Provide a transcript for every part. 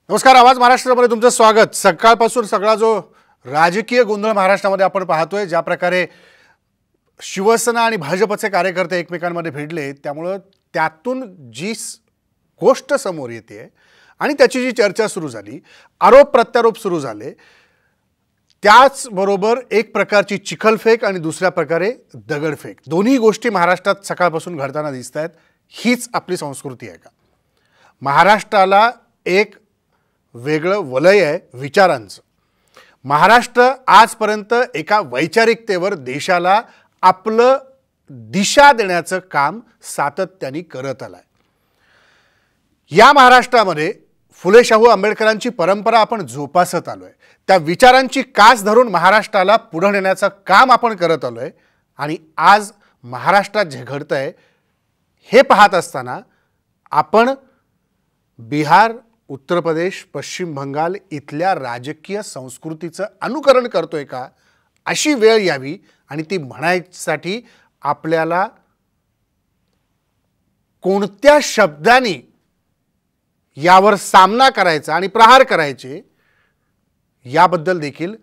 नमस्कार. आवाज महाराष्ट्रामध्ये तुमचं स्वागत. सकाळपासून सगळा जो राजकीय गोंधळ महाराष्ट्रामध्ये आपण पाहतोय, ज्या प्रकारे शिवसेना आणि भाजपचे कार्यकर्ते एकमेकांमध्ये भिडले, त्यामुळे त्यातून जी गोष्ट समोर येते आणि त्याची जी चर्चा सुरू झाली, आरोप प्रत्यारोप सुरू झाले, त्याचबरोबर एक प्रकारची चिखलफेक आणि दुसऱ्या प्रकारे दगडफेक, दोन्ही गोष्टी महाराष्ट्रात सकाळपासून घडताना दिसत आहेत. हीच आपली संस्कृती आहे का? महाराष्ट्राला एक वेगळं वलय आहे विचारांचं. महाराष्ट्र आजपर्यंत एका वैचारिकतेवर देशाला आपलं दिशा देण्याचं काम सातत्याने करत आलाय. या महाराष्ट्रामध्ये फुले शाहू आंबेडकरांची परंपरा आपण जोपासत आलोय. त्या विचारांची कास धरून महाराष्ट्राला पुढे नेण्याचं काम आपण करत आलोय. आणि आज महाराष्ट्रात जे घडतंय हे पाहत असताना आपण बिहार, उत्तर प्रदेश, पश्चिम बंगाल इथल्या राजकीय संस्कृतीचं अनुकरण करतोय का, अशी वेळ यावी. आणि ती म्हणायसाठी आपल्याला कोणत्या शब्दांनी यावर सामना करायचा आणि प्रहार करायचे याबद्दल देखील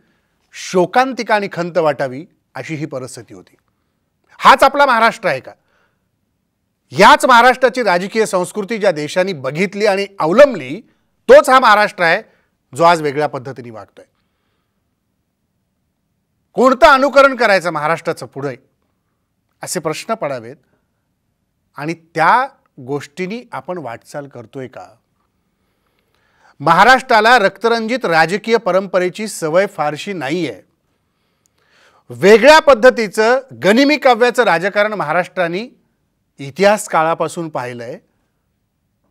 शोकांतिका आणि खंत वाटावी, अशी ही परिस्थिती होती. हाच आपला महाराष्ट्र आहे का? याच महाराष्ट्राची राजकीय संस्कृती ज्या देशांनी बघितली आणि अवलंबली, तोच हा महाराष्ट्र आहे जो आज वेगळ्या पद्धतीने वागतोय. कोणतं अनुकरण करायचं महाराष्ट्राचं पुढे, असे प्रश्न पडावेत. आणि त्या गोष्टींनी आपण वाटचाल करतोय का? महाराष्ट्राला रक्तरंजित राजकीय परंपरेची सवय फारशी नाही आहे. वेगळ्या पद्धतीचं गनिमी काव्याचं राजकारण महाराष्ट्राने इतिहास काळापासून पाहिलंय.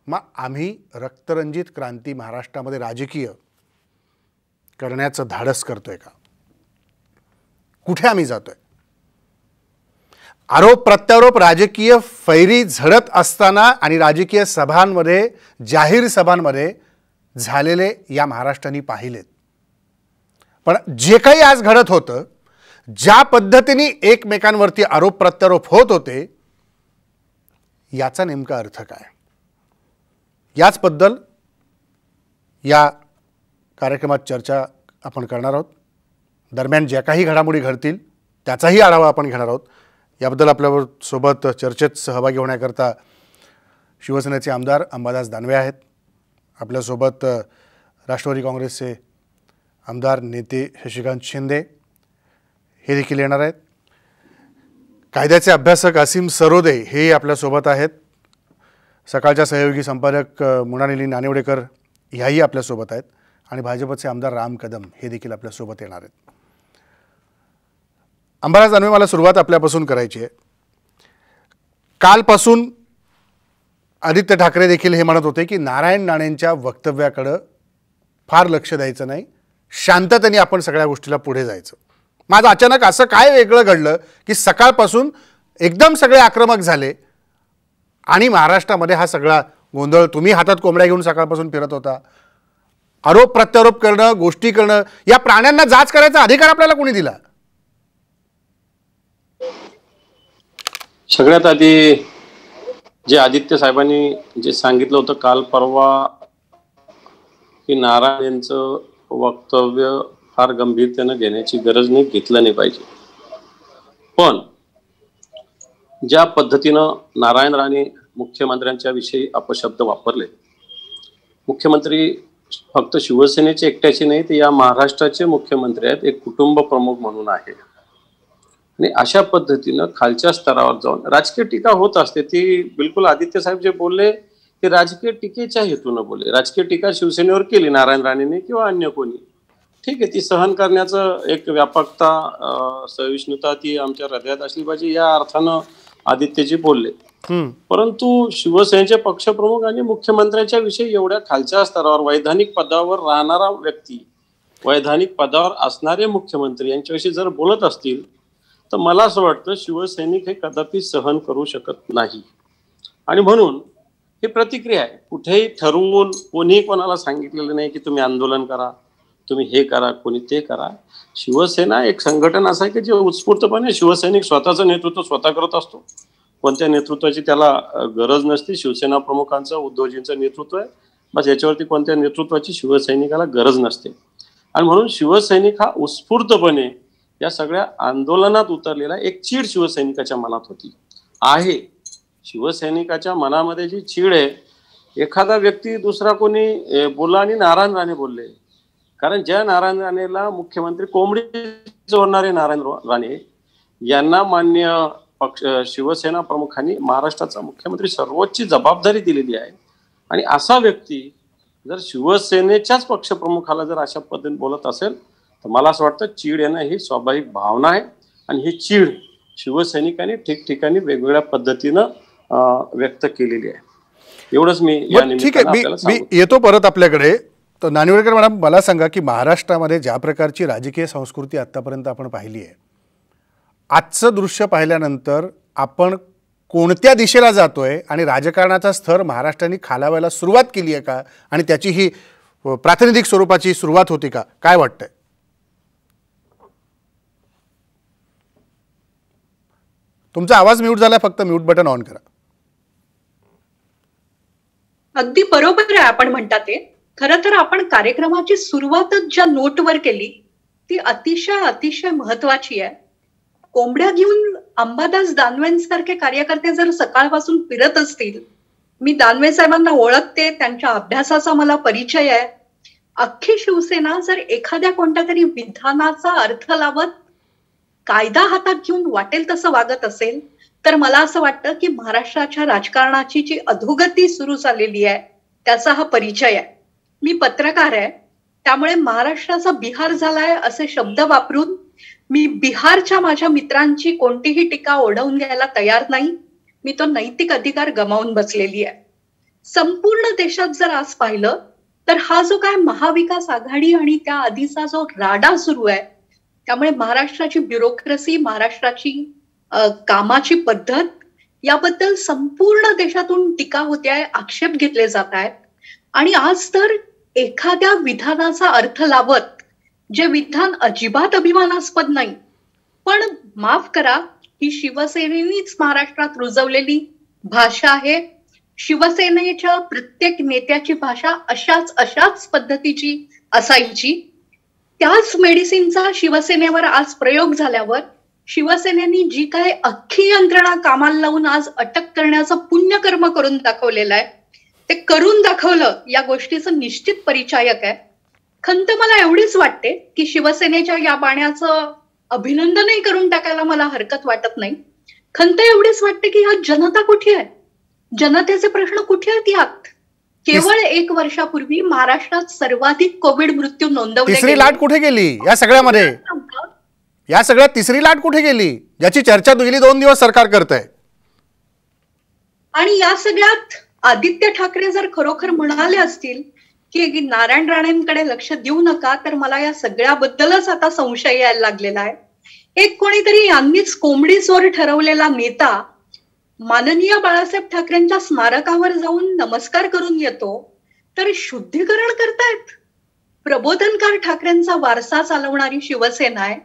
मग आम्ही रक्तरंजित क्रांती महाराष्ट्रामध्ये राजकीय करण्याचं धाडस करतोय का? कुठे आम्ही जातोय? आरोप प्रत्यारोप राजकीय फैरी झडत असताना आणि राजकीय सभांमध्ये, जाहीर सभांमध्ये झालेले या महाराष्ट्राने पाहिलेत. पण जे काही आज घडत होतं, ज्या पद्धतीने एकमेकांवरती आरोप प्रत्यारोप होत होते, याचा नेमका अर्थ काय? याचबद्दल या कार्यक्रमात चर्चा आपण करणार आहोत. दरम्यान ज्या काही घडामोडी घडतील त्याचाही आढावा आपण घेणार आहोत. याबद्दल आपल्यावर सोबत चर्चेत सहभागी होण्याकरता शिवसेनेचे आमदार अंबादास दानवे आहेत. आपल्यासोबत राष्ट्रवादी काँग्रेसचे आमदार नेते शशिकांत शिंदे हे देखील येणार आहेत. कायद्याचे अभ्यासक असीम सरोदे हे आपल्यासोबत आहेत. सकाळच्या सहयोगी संपादक मृणालिनी नानिवडेकर ह्याही आपल्यासोबत आहेत. आणि भाजपचे आमदार राम कदम हे देखील आपल्यासोबत येणार आहेत. अंबादास दानवे, मला सुरुवात आपल्यापासून करायची आहे. कालपासून आदित्य ठाकरे देखील हे म्हणत होते की नारायण राणेंच्या वक्तव्याकडं फार लक्ष द्यायचं नाही, शांततेने आपण सगळ्या गोष्टीला पुढे जायचं. माझं अचानक असं काय वेगळं घडलं की सकाळपासून एकदम सगळे आक्रमक झाले आणि महाराष्ट्रामध्ये हा सगळा गोंधळ? तुम्ही हातात कोंबड्या घेऊन सकाळपासून फिरत होता. आरोप प्रत्यारोप करणं, गोष्टी करणं, या प्राण्यांना जाच करायचा अधिकार आपल्याला कोणी दिला? सगळ्यात आधी जे आदित्य साहेबांनी जे सांगितलं होतं काल परवा की नारायण यांचं वक्तव्य फार गंभीरतेनं घेण्याची गरज नाही, घेतलं नाही पाहिजे. पण ज्या पद्धतीनं नारायण राणे मुख्यमंत्र्यांच्या विषयी अपशब्द वापरले, मुख्यमंत्री फक्त शिवसेनेचे एकट्याचे नाही, तर या महाराष्ट्राचे मुख्यमंत्री आहेत, एक कुटुंब प्रमुख म्हणून आहे. आणि अशा पद्धतीनं खालच्या स्तरावर जाऊन राजकीय टीका होत असते. ती बिलकुल आदित्य साहेब जे बोलले ते राजकीय टीकेच्या हेतून बोलले. राजकीय टीका शिवसेनेवर केली नारायण राणेने किंवा अन्य कोणी, ठीक आहे, ती सहन करण्याचं एक व्यापकता, सहिष्णुता ती आमच्या हृदयात असली पाहिजे, या अर्थानं आदित्यजी बोलले. परंतु शिवसेनेचे पक्षप्रमुख आणि मुख्यमंत्र्यांच्या विषयी एवढ्या खालच्या स्तरावर वैधानिक पदावर राहणारा व्यक्ती, वैधानिक पदावर असणारे मुख्यमंत्री यांच्याविषयी जर बोलत असतील तर मला असं वाटतं शिवसैनिक हे कदापि सहन करू शकत नाही. आणि म्हणून ही प्रतिक्रिया आहे. कुठेही ठरवून कोणीही कोणाला सांगितलेलं नाही की तुम्ही आंदोलन करा, तुम्ही हे करा, कोणी ते करा. शिवसेना एक संघटन असं आहे की जे उत्स्फूर्तपणे शिवसैनिक स्वतःचं नेतृत्व स्वतः करत असतो. कोणत्या नेतृत्वाची त्याला गरज नसते. शिवसेना प्रमुखांचं, उद्धवजींचं नेतृत्व आहे. बस याच्यावरती कोणत्या नेतृत्वाची शिवसैनिकाला गरज नसते. आणि म्हणून शिवसैनिक हा उत्स्फूर्तपणे या सगळ्या आंदोलनात उतरलेला एक चीड शिवसैनिकाच्या मनात होती आहे. शिवसैनिकाच्या मनामध्ये जी चीड आहे, एखादा व्यक्ती दुसरा कोणी बोला आणि नारायण राणे बोलले, कारण ज्या नारायण राणेला मुख्यमंत्री कोंबडी चोरणारे नारायण राणे यांना मान्य पक्ष शिवसेना प्रमुखांनी महाराष्ट्राचा मुख्यमंत्री सर्वोच्च जबाबदारी दिलेली आहे. आणि असा व्यक्ती जर शिवसेनेच्याच पक्षप्रमुखाला जर अशा पद्धतीने बोलत असेल तर मला असं वाटतं चीड येणं ही स्वाभाविक भावना आहे. आणि ही चीड शिवसैनिकांनी ठिकठिकाणी वेगवेगळ्या पद्धतीनं व्यक्त केलेली आहे. एवढंच मी या ठीक आहे. मी येतो परत आपल्याकडे. तर नानिवडेकर मॅडम, मला सांगा की महाराष्ट्रामध्ये ज्या प्रकारची राजकीय संस्कृती आतापर्यंत आपण पाहिली आहे, आजचं दृश्य पाहिल्यानंतर आपण कोणत्या दिशेला जातोय आणि राजकारणाचा स्तर महाराष्ट्राने खालावायला सुरुवात केली आहे का, आणि त्याची ही प्रातिनिधिक स्वरूपाची सुरुवात होती का, काय वाटतंय? तुमचा आवाज म्यूट झाला, फक्त म्यूट बटन ऑन करा. अगदी बरोबर आहे आपण म्हणता ते. खरं तर आपण कार्यक्रमाची सुरुवातच ज्या नोटवर केली ती अतिशय अतिशय महत्वाची आहे. कोंबड्या घेऊन अंबादास दानवेंसारखे कार्यकर्ते जर सकाळपासून फिरत असतील, मी दानवे साहेबांना ओळखते, त्यांच्या अभ्यासाचा मला परिचय आहे. अख्खी शिवसेना जर एखाद्या कोणत्या तरी विधानाचा अर्थ लावत कायदा हातात घेऊन वाटेल तसं वागत असेल तर मला असं वाटतं की महाराष्ट्राच्या राजकारणाची जी अधोगती सुरू झालेली आहे त्याचा हा परिचय आहे. मी पत्रकार आहे, त्यामुळे महाराष्ट्राचा बिहार झालाय असे शब्द वापरून मी बिहारच्या माझ्या मित्रांची कोणतीही टीका ओढवून घ्यायला तयार नाही. मी तो नैतिक अधिकार गमावून बसलेली आहे. संपूर्ण देशात जर आज पाहिलं तर हा जो काय महाविकास आघाडी आणि त्या आधीचा जो राडा सुरू आहे, त्यामुळे महाराष्ट्राची ब्युरोक्रेसी, महाराष्ट्राची कामाची पद्धत याबद्दल संपूर्ण देशातून टीका होते आहे, आक्षेप घेतले जात आहेत. आणि आज तर एखाद्या विधानाचा अर्थ लावत, जे विधान अजिबात अभिमानास्पद नाही, पण माफ करा, ही शिवसेनेनीच महाराष्ट्रात रुजवलेली भाषा आहे. शिवसेनेच्या प्रत्येक नेत्याची भाषा अशाच पद्धतीची असायची. त्याच मेडिसिनचा शिवसेनेवर आज प्रयोग झाल्यावर शिवसेनेनी जी काय अख्खी यंत्रणा कामाला लावून आज अटक करण्याचं पुण्यकर्म करून दाखवलेलं आहे, ते करून दाखवलं या गोष्टीचं निश्चित परिचायक आहे. खंत मला एवढीच वाटते की शिवसेनेच्या या बाण्याचं अभिनंदनही करून टाकायला मला हरकत वाटत नाही. खंत एवढीच वाटते की ह्या जनता कुठे आहे, जनतेचे प्रश्न कुठे आहेत यात. केवळ 1 वर्षापूर्वी महाराष्ट्रात सर्वाधिक कोविड मृत्यू नोंदवले. तिसरी लाट कुठे गेली या सगळ्यामध्ये? या सगळ्यात तिसरी लाट कुठे गेली, ज्याची चर्चा गेली 2 दिवस सरकार करतंय? आणि या सगळ्यात आदित्य ठाकरे जर खरोखर म्हणाले असतील की नारायण राणेंकडे लक्ष देऊ नका, तर मला या सगळ्याबद्दलच आता संशय यायला लागलेला आहे. एक कोणीतरी यांनीच कोंबडी चोर ठरवलेला नेता माननीय बाळासाहेब ठाकरेंच्या स्मारकावर जाऊन नमस्कार करून येतो, तर शुद्धीकरण करतायत. प्रबोधनकार ठाकरेंचा वारसा चालवणारी शिवसेना आहे.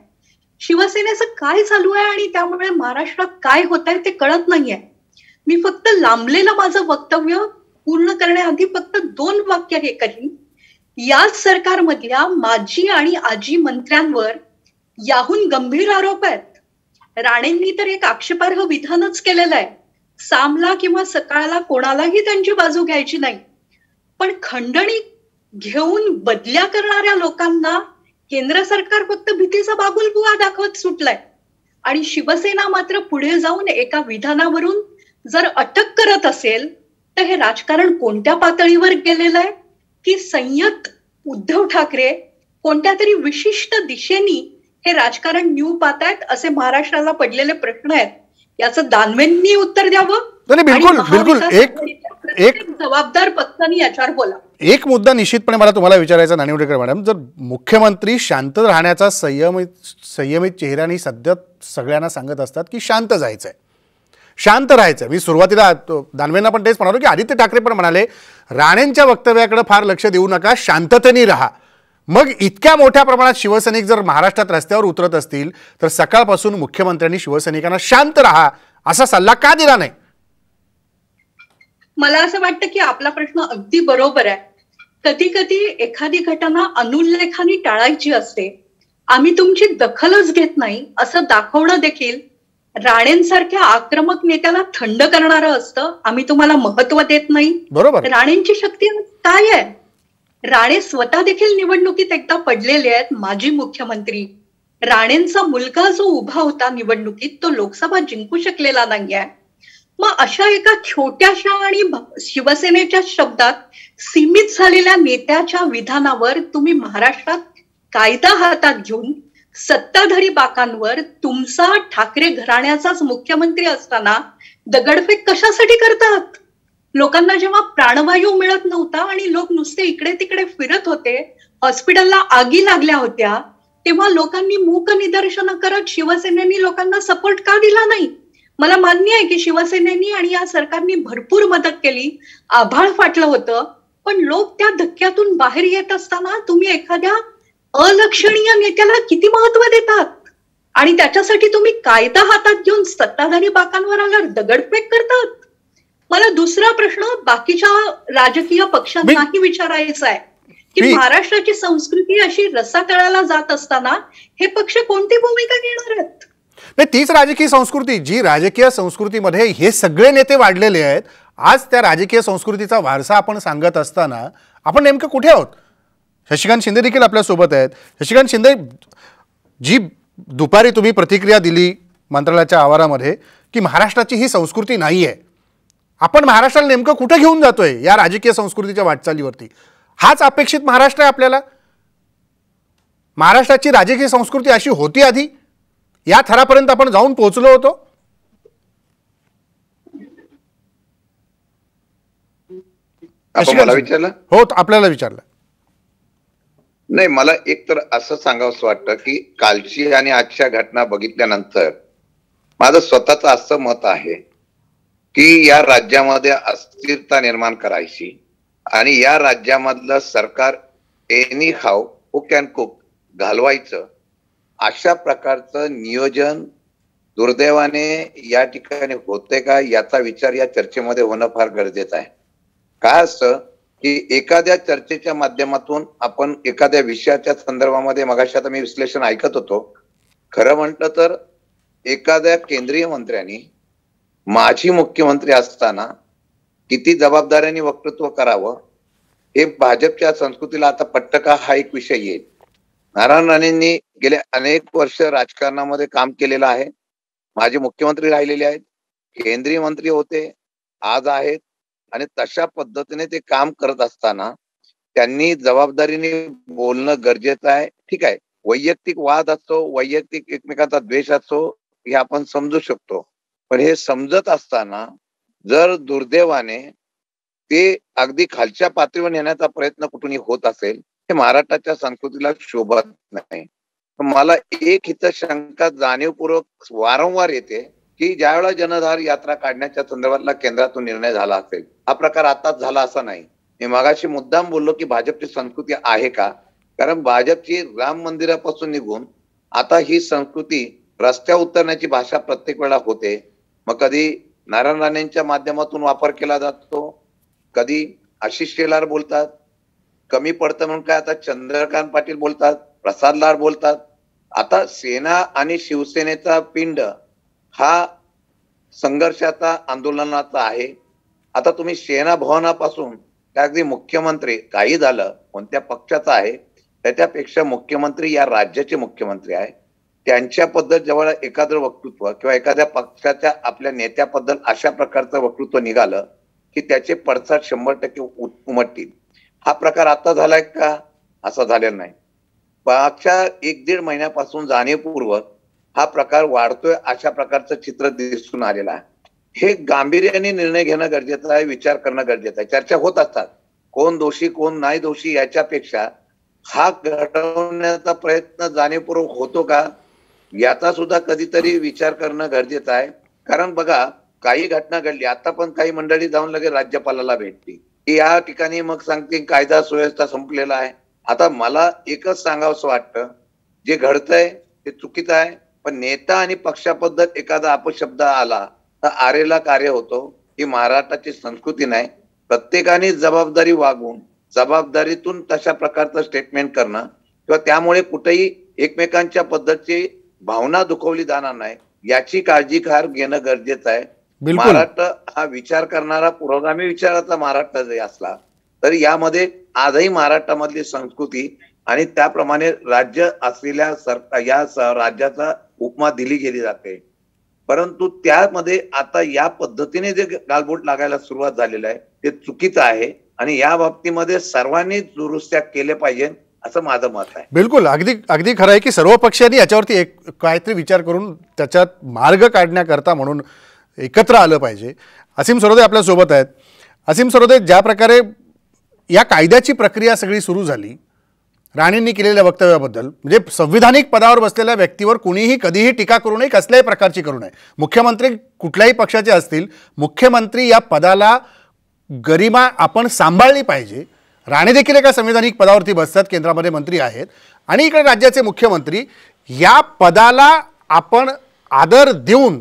शिवसेनेचं काय चालू आहे आणि त्यामुळे महाराष्ट्रात काय होत आहे ते कळत नाहीये. मी फक्त लांबलेलं माझं वक्तव्य पूर्ण करण्याआधी फक्त 2 वाक्य हे करीन. याच सरकारमधल्या माजी आणि आजी मंत्र्यांवर याहून गंभीर आरोप आहेत. राणेंनी तर एक आक्षेपार्ह विधानच केलेलं आहे, सामला किंवा सकाळला कोणालाही त्यांची बाजू घ्यायची नाही. पण खंडणी घेऊन बदल्या करणाऱ्या लोकांना केंद्र सरकार फक्त भीतीचा बाबुलबुवा दाखवत सुटलाय. आणि शिवसेना मात्र पुढे जाऊन एका विधानावरून जर अटक करत असेल तर हे राजकारण कोणत्या पातळीवर गेलेलं आहे की संयत उद्धव ठाकरे कोणत्या तरी विशिष्ट दिशेनी हे राजकारण न्यू पाहतायत असे महाराष्ट्राला पडलेले प्रश्न आहेत. याचं दानवेंनी उत्तर द्यावं. बिलकुल एक जबाबदार पक्षांनी याच्यावर बोला. एक मुद्दा निश्चितपणे मला तुम्हाला विचारायचा नानिवडेकर मॅडम, जर मुख्यमंत्री शांत राहण्याचा संयमित चेहऱ्याने सध्या सगळ्यांना सांगत असतात की शांत जायचंय, शांत राहायचं. मी सुरुवातीला दानवेंना पण तेच म्हणालो की आदित्य ठाकरे पण म्हणाले राणेंच्या वक्तव्याकडे फार लक्ष देऊ नका, शांततेने राहा. मग इतक्या मोठ्या प्रमाणात शिवसैनिक जर महाराष्ट्रात रस्त्यावर उतरत असतील तर सकाळपासून मुख्यमंत्र्यांनी शिवसैनिकांना शांत राहा असा सल्ला का दिला नाही? मला असं वाटतं की आपला प्रश्न अगदी बरोबर आहे. कधी कधी एखादी घटना अनुल्लेखाने टाळायची असते, आम्ही तुमची दखलच घेत नाही असं दाखवणं देखील राणेंसारख्या आक्रमक नेत्याला थंड करणारं असतं. आम्ही तुम्हाला महत्व देत नाही. बरोबर. राणेंची शक्ती काय आहे? राणे स्वतः देखील निवडणुकीत एकदा पडलेले आहेत, माजी मुख्यमंत्री. राणेंचा मुलगा जो उभा होता निवडणुकीत, तो लोकसभा जिंकू शकलेला नाहीये. मग अशा एका छोट्याशा आणि शिवसेनेच्या शब्दात सीमित झालेल्या नेत्याच्या विधानावर तुम्ही महाराष्ट्रात कायदा हातात घेऊन सत्ताधारी बाकांवर तुमचा ठाकरे घराण्याचाच मुख्यमंत्री असताना दगडफेक कशासाठी करतात? लोकांना जेव्हा प्राणवायू मिळत नव्हता आणि लोक नुसते इकडे तिकडे फिरत होते, हॉस्पिटलला आगी लागल्या होत्या, तेव्हा लोकांनी मूक निदर्शनं करत शिवसेनेनी लोकांना सपोर्ट का दिला नाही? मला मान्य आहे की शिवसेनेनी आणि या सरकारनी भरपूर मदत केली, आभाळ फाटलं होतं, पण लोक त्या धक्क्यातून बाहेर येत असताना तुम्ही एखाद्या अलक्षणीय नेत्याला किती महत्व देतात? आणि त्याच्यासाठी तुम्ही कायदा हातात घेऊन सत्ताधारी बाकांवर आल्यावर दगडफेक करतात. मला दुसरा प्रश्न बाकीच्या राजकीय पक्षांनाही विचारायचा आहे की महाराष्ट्राची संस्कृती अशी रसातळाला जात असताना हे पक्ष कोणती भूमिका घेणार आहेत? नाही, तीच राजकीय संस्कृती, जी राजकीय संस्कृतीमध्ये हे सगळे नेते वाढलेले आहेत, आज त्या राजकीय संस्कृतीचा वारसा आपण सांगत असताना आपण नेमकं कुठे आहोत? शशिकांत शिंदे देखील आपल्यासोबत आहेत. शशिकांत शिंदे, जी दुपारी तुम्ही प्रतिक्रिया दिली मंत्रालयाच्या आवारामध्ये की महाराष्ट्राची ही संस्कृती नाही आहे, आपण महाराष्ट्राला नेमकं कुठे घेऊन जातोय या राजकीय संस्कृतीच्या वाटचालीवरती? हाच अपेक्षित महाराष्ट्र आहे आपल्याला? महाराष्ट्राची राजकीय संस्कृती अशी होती आधी? या थरापर्यंत आपण जाऊन पोहोचलो होतो? मला विचारलं? हो, आपल्याला विचारलं. नाही, मला एक तर असं सांगावंसं वाटतं की कालची आणि आजच्या घटना बघितल्यानंतर माझं स्वतःच असं मत आहे की या राज्यामध्ये अस्थिरता निर्माण करायची आणि या राज्यामधलं सरकार एनी हाव हुक अँड कुक घालवायचं, अशा प्रकारचं नियोजन दुर्दैवाने या ठिकाणी होते का याचा विचार या चर्चेमध्ये होणं फार गरजेचं आहे. काय असतं की एखाद्या चर्चेच्या माध्यमातून आपण एखाद्या विषयाच्या संदर्भामध्ये, मगाशी आता मी विश्लेषण ऐकत होतो, खरं म्हटलं तर एखाद्या केंद्रीय मंत्र्यांनी माजी मुख्यमंत्री असताना किती जबाबदारीने वक्तृत्व करावं हे भाजपच्या संस्कृतीला आता पटतं का हा एक विषय येईल. नारायण राणेंनी गेले अनेक वर्ष राजकारणामध्ये काम केलेलं आहे, माजी मुख्यमंत्री राहिलेले आहेत, केंद्रीय मंत्री होते, आज आहेत, आणि तशा पद्धतीने ते काम करत असताना त्यांनी जबाबदारीने बोलणं गरजेचं आहे. ठीक आहे, वैयक्तिक वाद असतो, वैयक्तिक एकमेकांचा द्वेष असतो, हे आपण समजू शकतो, पण हे समजत असताना जर दुर्दैवाने ते अगदी खालच्या पातळीवर नेण्याचा प्रयत्न कुठूनही होत असेल, हे महाराष्ट्राच्या संस्कृतीला शोभत नाही. मला एक इथं शंका जाणीवपूर्वक वारंवार येते की ज्यावेळेला जनधार यात्रा काढण्याच्या संदर्भातला केंद्रातून निर्णय झाला असेल, हा प्रकार आताच झाला असा नाही. मी मगाशी मुद्दाम बोललो की भाजपची संस्कृती आहे का, कारण भाजपची राम मंदिरापासून निघून आता ही संस्कृती रस्त्यावर उतरण्याची भाषा प्रत्येक वेळा होते. मग कधी नारायण राणेंच्या माध्यमातून वापर केला जातो, कधी आशिष शेलार बोलतात, कमी पडतं म्हणून काय आता चंद्रकांत पाटील बोलतात, प्रसाद लाड बोलतात. आता सेना आणि शिवसेनेचा पिंड हा संघर्षाचा, आंदोलनाचा आहे. आता तुम्ही सेना भवनापासून त्या अगदी मुख्यमंत्री, काही झालं कोणत्या पक्षाचा आहे त्याच्यापेक्षा मुख्यमंत्री या राज्याचे मुख्यमंत्री आहे, त्यांच्याबद्दल जेव्हा एखादं वक्तृत्व किंवा एखाद्या पक्षाच्या आपल्या नेत्याबद्दल अशा प्रकारचं वक्तृत्व निघालं की त्याचे पडसाद 100% उमटतील. हा प्रकार आता झालाय का? असं झालेला नाही. मागच्या 1-1.5 महिन्यापासून जाणीवपूर्वक हा प्रकार वाढतोय, अशा प्रकारचं चित्र दिसून आलेलं आहे. हे गांभीर्याने निर्णय घेणं गरजेचं आहे, विचार करणं गरजेचं आहे. चर्चा होत असतात, कोण दोषी कोण नाही दोषी, याच्यापेक्षा हा घडवण्याचा प्रयत्न जाणीवपूर्वक होतो का याचा सुद्धा कधीतरी विचार करणं गरजेचं आहे. कारण बघा, काही घटना घडली, आता पण काही मंडळी जाऊन लगेच राज्यपालाला भेटली की या ठिकाणी मग सांगते कायदा सुव्यवस्था संपलेला आहे. आता मला एकच सांगावंसं वाटतं, जे घडतंय ते चुकीचं आहे, पण नेता आणि पक्षाबद्दल एखादा अपशब्द आला तर आरेला कार्य होतो. ही महाराष्ट्राची संस्कृती नाही. प्रत्येकाने जबाबदारी वागून जबाबदारीतून तशा प्रकारचं स्टेटमेंट करणं किंवा त्यामुळे कुठेही एकमेकांच्या पद्धतीची भावना दुखवली जाणार नाही याची काळजी घेणं गरजेचं आहे. महाराष्ट्र हा विचार करणारा पुरोगामी विचाराचा महाराष्ट्र जरी असला तरी यामध्ये आजही महाराष्ट्रामधली संस्कृती आणि त्याप्रमाणे राज्य असलेल्या या राज्याचा उपमा दिली गेली जाते. परंतु त्यामध्ये आता या पद्धतीने जे गालबोट लागायला सुरुवात झालेलं आहे ते चुकीचं आहे आणि या बाबतीमध्ये सर्वांनी दुरुस्त्या केल्या पाहिजे असं माझं मत आहे. बिलकुल, अगदी अगदी खरं आहे की सर्व पक्षांनी याच्यावरती एक काहीतरी विचार करून त्याच्यात मार्ग काढण्याकरता म्हणून एकत्र आलं पाहिजे. असीम सरोदे आपल्यासोबत आहेत. असीम सरोदे, ज्या प्रकारे या कायद्याची प्रक्रिया सगळी सुरू झाली राणेंनी केलेल्या वक्तव्याबद्दल, म्हणजे संविधानिक पदावर बसलेल्या व्यक्तीवर कुणीही कधीही टीका करू नये, कसल्याही प्रकारची करू नये. मुख्यमंत्री कुठल्याही पक्षाचे असतील, मुख्यमंत्री या पदाला गरिमा आपण सांभाळली पाहिजे. राणे देखील एका संविधानिक पदावरती बसतात, केंद्रामध्ये मंत्री आहेत आणि इकडे राज्याचे मुख्यमंत्री. या पदाला आपण आदर देऊन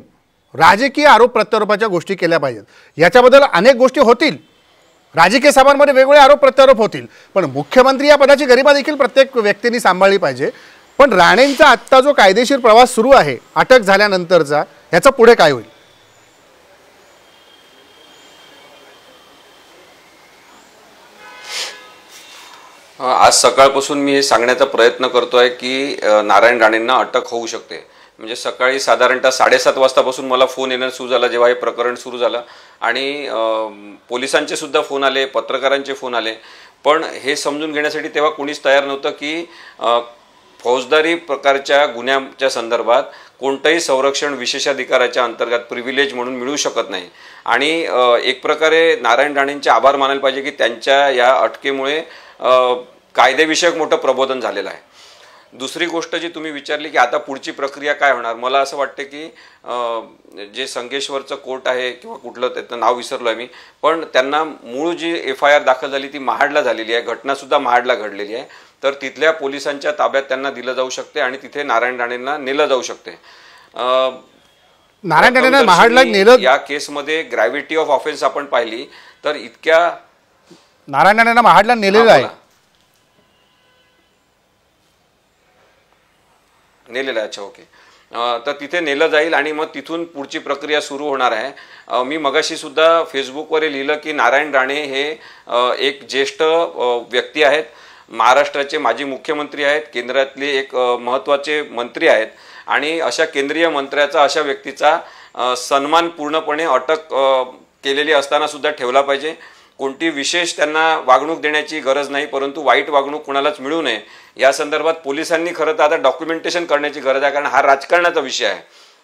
राजकीय आरोप प्रत्यारोपाच्या गोष्टी केल्या पाहिजेत. याच्याबद्दल अनेक गोष्टी होतील, राजकीय सभांमध्ये वेगवेगळे आरोप प्रत्यारोप होतील, पण मुख्यमंत्री या पदाची गरिमा देखील प्रत्येक व्यक्तीने सांभाळली पाहिजे. पण राणेंचा आत्ता जो कायदेशीर प्रवास सुरू आहे अटक झाल्यानंतरचा, ह्याचा पुढे काय होईल? आज सकाळपासून मी हे सांगण्याचा प्रयत्न करतोय की नारायण राणेंना अटक होऊ शकते. म्हणजे सकाळी साधारणतः 7:30 वाजतापासून मला फोन येणं सुरू झाला जेव्हा हे प्रकरण सुरू झालं आणि पोलिसांचे सुद्धा फोन आले, पत्रकारांचे फोन आले. पण हे समजून घेण्यासाठी तेव्हा कुणीच तयार नव्हतं की फौजदारी प्रकारच्या गुन्ह्याच्या संदर्भात कोणतंही संरक्षण विशेषाधिकाराच्या अंतर्गत प्रिव्हिलेज म्हणून मिळू शकत नाही. आणि एक प्रकारे नारायण राणेंचे आभार मानायला पाहिजे की त्यांच्या या अटकेमुळे कायदेविषयक मोठं प्रबोधन झालेलं आहे. दुसरी गोष्ट जी तुम्ही विचारली की आता पुढची प्रक्रिया काय होणार, मला असं वाटतं की जे संगेश्वरचं कोर्ट आहे किंवा कुठलं त्याचं नाव विसरलो आहे मी, पण त्यांना मूळ जी FIR दाखल झाली ती महाडला झालेली आहे, घटनासुद्धा महाडला घडलेली आहे. तर तिथल्या पोलिसांच्या ताब्यात त्यांना दिलं जाऊ शकते आणि तिथे नारायण राणेंना नेलं जाऊ शकते. नारायण राणेंना महाडला नेलं, या केसमध्ये ग्रॅव्हिटी ऑफ ऑफेन्स आपण पाहिली तर इतक्या नारायण राणेंना महाडला नेलेलं आहे. नेलेलं आहे, अच्छा ओके. तर तिथे नेलं जाईल आणि मग तिथून पुढची प्रक्रिया सुरू होणार आहे. मी मगाशी सुद्धा फेसबुकवर लिहिलं की नारायण राणे हे एक ज्येष्ठ व्यक्ती आहेत, महाराष्ट्राचे माजी मुख्यमंत्री आहेत, केंद्रातले एक महत्त्वाचे मंत्री आहेत आणि अशा केंद्रीय मंत्र्याचा, अशा व्यक्तीचा सन्मान पूर्णपणे अटक केलेली असताना सुद्धा ठेवला पाहिजे. कोणती विशेष त्यांना वागणूक देण्याची गरज नाही, परंतु वाईट वागणूक कुणालाच मिळू नये या संदर्भात पोलिसांनी खरं तर आता डॉक्युमेंटेशन करण्याची गरज आहे, कारण हा राजकारणाचा विषय आहे.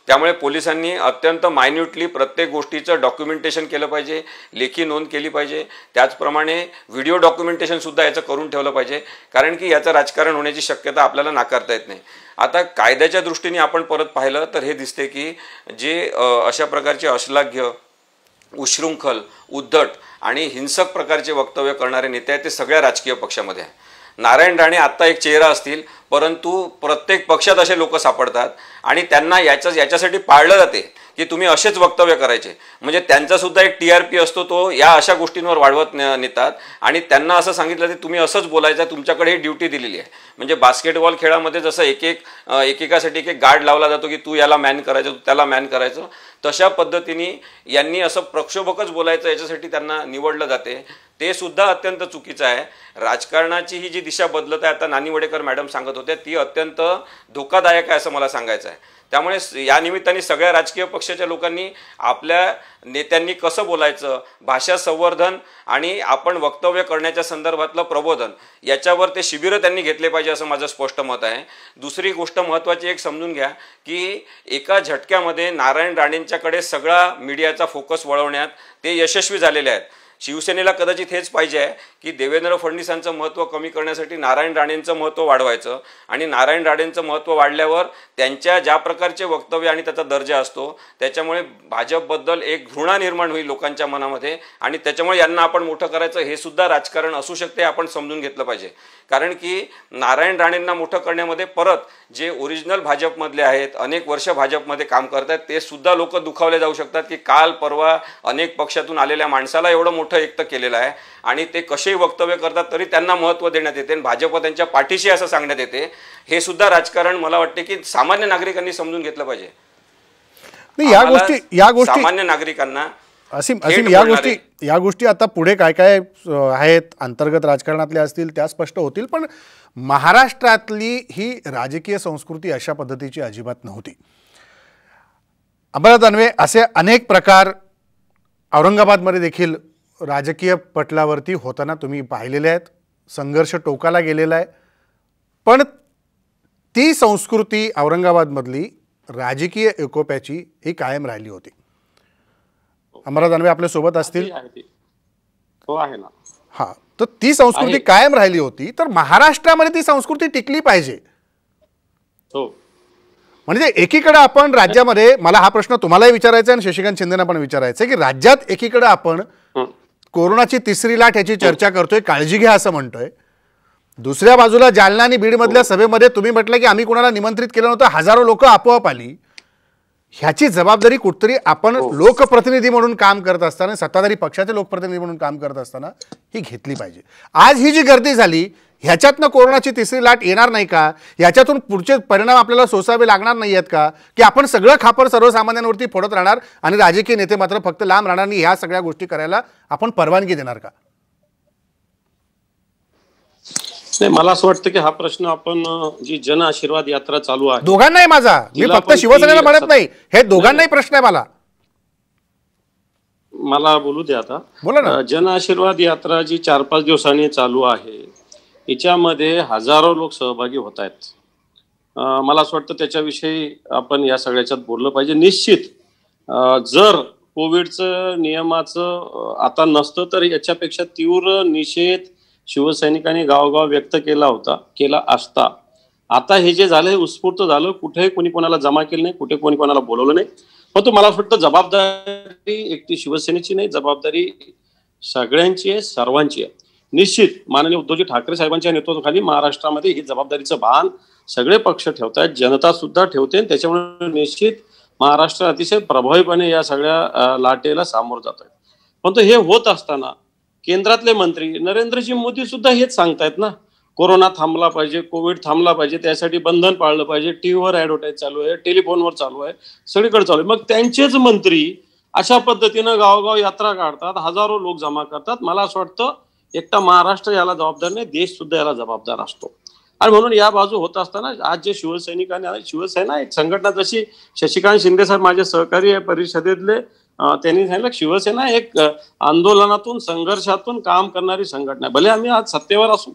त्यामुळे पोलिसांनी अत्यंत मायन्युटली प्रत्येक गोष्टीचं डॉक्युमेंटेशन केलं पाहिजे, लेखी नोंद केली पाहिजे. त्याचप्रमाणे व्हिडिओ डॉक्युमेंटेशन सुद्धा याचं करून ठेवलं पाहिजे, कारण की याचं राजकारण होण्याची शक्यता आपल्याला नाकारता येत नाही. आता कायद्याच्या दृष्टीने आपण परत पाहिलं तर हे दिसते की जे अशा प्रकारचे अश्लाघ्य, उशृंखल, उद्धट आणि हिंसक प्रकारचे वक्तव्य करणारे नेते आहेत ते सगळ्या राजकीय पक्षामध्ये आहे. नारायण राणे आत्ता एक चेहरा असतील, परंतु प्रत्येक पक्षात असे लोक सापडतात आणि त्यांना याच्यासाठी पाळलं जाते की तुम्ही असेच वक्तव्य करायचे. म्हणजे त्यांचा सुद्धा एक TRP असतो, तो या अशा गोष्टींवर वाढवत नेतात आणि त्यांना असं सांगितलं की तुम्ही असंच बोलायचं, तुमच्याकडे ही ड्युटी दिलेली आहे. म्हणजे बास्केटबॉल खेळामध्ये जसं एकेकासाठी एक गार्ड लावला जातो की तू याला मॅन करायचं, तू त्याला मॅन करायचं, तशा पद्धतीने यांनी असं प्रक्षोभकच बोलायचं याच्यासाठी त्यांना निवडलं जाते. ते सुद्धा अत्यंत चुकीचं आहे. राजकारणाची ही जी दिशा बदलत आहे, आता नानी वडेकर मॅडम सांगत होत्या, ती अत्यंत धोकादायक आहे असं मला सांगायचं आहे. त्यामुळे या निमित्ताने सगळ्या राजकीय पक्षाच्या लोकांनी आपल्या नेत्यांनी कसं बोलायचं, भाषा संवर्धन आणि आपण वक्तव्य करण्याच्या संदर्भातलं प्रबोधन, याच्यावर ते शिबिरं त्यांनी घेतले पाहिजे असं माझं स्पष्ट मत आहे. दुसरी गोष्ट महत्त्वाची एक समजून घ्या की एका झटक्यामध्ये नारायण राणेंच्याकडे सगळा मीडियाचा फोकस वळवण्यात ते यशस्वी झालेले आहेत. शिवसेनेला कदाचित हेच पाहिजे आहे की देवेंद्र फडणवीसांचं महत्त्व कमी करण्यासाठी नारायण राणेंचं महत्त्व वाढवायचं आणि नारायण राणेंचं महत्त्व वाढल्यावर त्यांच्या ज्या प्रकारचे वक्तव्य आणि त्याचा दर्जा असतो त्याच्यामुळे भाजपबद्दल एक घृणा निर्माण होईल लोकांच्या मनामध्ये आणि त्याच्यामुळे यांना आपण मोठं करायचं हे सुद्धा राजकारण असू शकते, आपण समजून घेतलं पाहिजे. कारण की नारायण राणेंना मोठं करण्यामध्ये परत जे ओरिजिनल भाजपमधले आहेत, अनेक वर्ष भाजपमध्ये काम करतात, ते सुद्धा लोक दुखावले जाऊ शकतात की काल परवा अनेक पक्षातून आलेल्या माणसाला एवढं मोठं एकटं केलेलं आहे आणि ते कसेही वक्तव्य करतात तरी त्यांना महत्त्व देण्यात येते आणि भाजप त्यांच्या पाठीशी असं सांगण्यात येते. हे सुद्धा राजकारण मला वाटते की सामान्य नागरिकांनी समजून घेतलं पाहिजे. या गोष्टी सामान्य नागरिकांना असीम या गोष्टी आता पुढे काय काय आहेत अंतर्गत राजकारणातल्या असतील त्या स्पष्ट होतील. पण महाराष्ट्रातली ही राजकीय संस्कृती अशा पद्धतीची अजिबात नव्हती. अंबादास दानवे, असे अनेक प्रकार औरंगाबादमध्ये देखील राजकीय पटलावरती होताना तुम्ही पाहिलेले आहेत. संघर्ष टोकाला गेलेला आहे. पण ती संस्कृती औरंगाबादमधली राजकीय एकोप्याची ही कायम राहिली होती. अंबादास दानवे आपल्या सोबत असतील. हो आहे ना. हा, तर ती संस्कृती कायम राहिली होती, तर महाराष्ट्रामध्ये ती संस्कृती टिकली पाहिजे. हो, म्हणजे एकीकडे आपण राज्यामध्ये, मला हा प्रश्न तुम्हालाही विचारायचा आहे आणि शशिकांत शिंदेना पण विचारायचा आहे की राज्यात एकीकडे आपण कोरोनाची तिसरी लाट याची चर्चा करतोय, काळजी घ्या असं म्हणतोय. दुसऱ्या बाजूला जालना आणि बीडमधल्या सभेमध्ये तुम्ही म्हटलं की आम्ही कोणाला निमंत्रित केलं नव्हतं, हजारो लोक आपोआप आली. ह्याची जबाबदारी कुठतरी आपण लोकप्रतिनिधी म्हणून काम करत असताना, सत्ताधारी पक्षाचे लोकप्रतिनिधी म्हणून काम करत असताना ही घेतली पाहिजे. आज ही जी गर्दी झाली ह्याच्यातनं कोरोनाची तिसरी लाट येणार नाही का? याच्यातून पुढचे परिणाम आपल्याला सोसावे लागणार नाही आहेत का? की आपण सगळं खापर सर्वसामान्यांवरती फोडत राहणार आणि राजकीय नेते मात्र फक्त लांब राहणार आणि ह्या सगळ्या गोष्टी करायला आपण परवानगी देणार का? नाही, मला असं वाटतं की हा प्रश्न आपण जी जन आशीर्वाद यात्रा चालू आहे, दोघांनाही, माझा मी फक्त शिवसेनेला म्हणत नाही, हे दोघांनाही प्रश्न आहे. मला बोलू द्या आता. बोला ना. जन आशीर्वाद यात्रा जी 4-5 दिवसांनी चालू आहे याच्यामध्ये हजारो लोक सहभागी होत आहेत. मला असं वाटतं त्याच्याविषयी आपण या सगळ्याच्यात बोललं पाहिजे. निश्चित जर कोविडचं नियमाचं आता नसतं तर याच्यापेक्षा तीव्र निषेध शिवसैनिकांनी गावोगाव व्यक्त केला असता. आता हे जे झालं हे उत्स्फूर्त झालं. कुठेही कोणी कोणाला जमा केलं नाही, कुठे कोणी कोणाला बोलवलं नाही. पण मला असं वाटतं जबाबदारी एकटी शिवसेनेची नाही, जबाबदारी सगळ्यांची आहे, सर्वांची आहे. निश्चित माननीय उद्धवजी ठाकरे साहेबांच्या नेतृत्वाखाली महाराष्ट्रामध्ये ही जबाबदारीचं भान सगळे पक्ष ठेवत आहेत, जनता सुद्धा ठेवते. त्याच्यामुळे निश्चित महाराष्ट्र अतिशय प्रभावीपणे या सगळ्या लाटेला सामोरं जात आहे. पण हे होत असताना केंद्रातले मंत्री नरेंद्रजी मोदी सुद्धा हेच सांगतायत ना, कोरोना थांबला पाहिजे, कोविड थांबला पाहिजे, त्यासाठी बंधन पाळलं पाहिजे. टीव्हीवर ऍडव्हर्टाईज चालू आहे, टेलिफोनवर चालू आहे, सगळीकडे चालू आहे. मग त्यांचेच मंत्री अशा पद्धतीनं गावोगाव यात्रा काढतात, हजारो लोक जमा करतात. मला असं वाटतं एकटा महाराष्ट्र याला जबाबदार नाही, देश सुद्धा याला जबाबदार असतो. आणि म्हणून या बाजू होत असताना आज जे शिवसैनिकांनी, शिवसेना एक संघटना, जशी शशिकांत शिंदे साहेब माझे सहकारी आहे परिषदेतले, त्यांनी सांगितलं शिवसेना एक आंदोलनातून संघर्षातून काम करणारी संघटना आहे. भले आम्ही आज सत्तेवर असू,